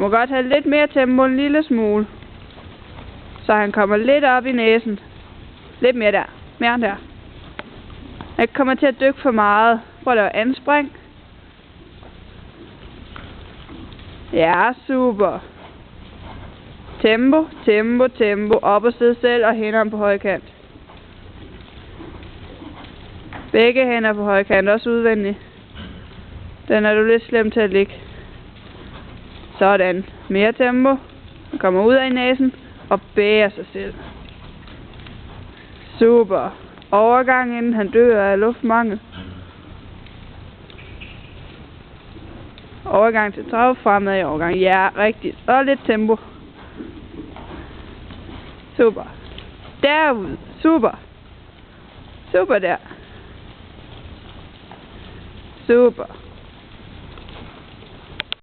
må godt have lidt mere tempo, en lille smule. Så han kommer lidt op i næsen. Lidt mere der. Mere der. Han ikke kommer til at dykke for meget. Prøv at lave anspring. Ja, super. Tempo, tempo, tempo. Op og sidde selv og hænderne på højkant. Begge hænder på højkant, også udvendigt. Den er du lidt slem til at ligge. Sådan. Mere tempo. Han kommer ud af næsen og bærer sig selv. Super. Overgang, inden han dør af luftmangel. Overgang til trav, fremad i overgang. Ja, rigtigt. Og lidt tempo. Super. Derud. Super. Super der. Super.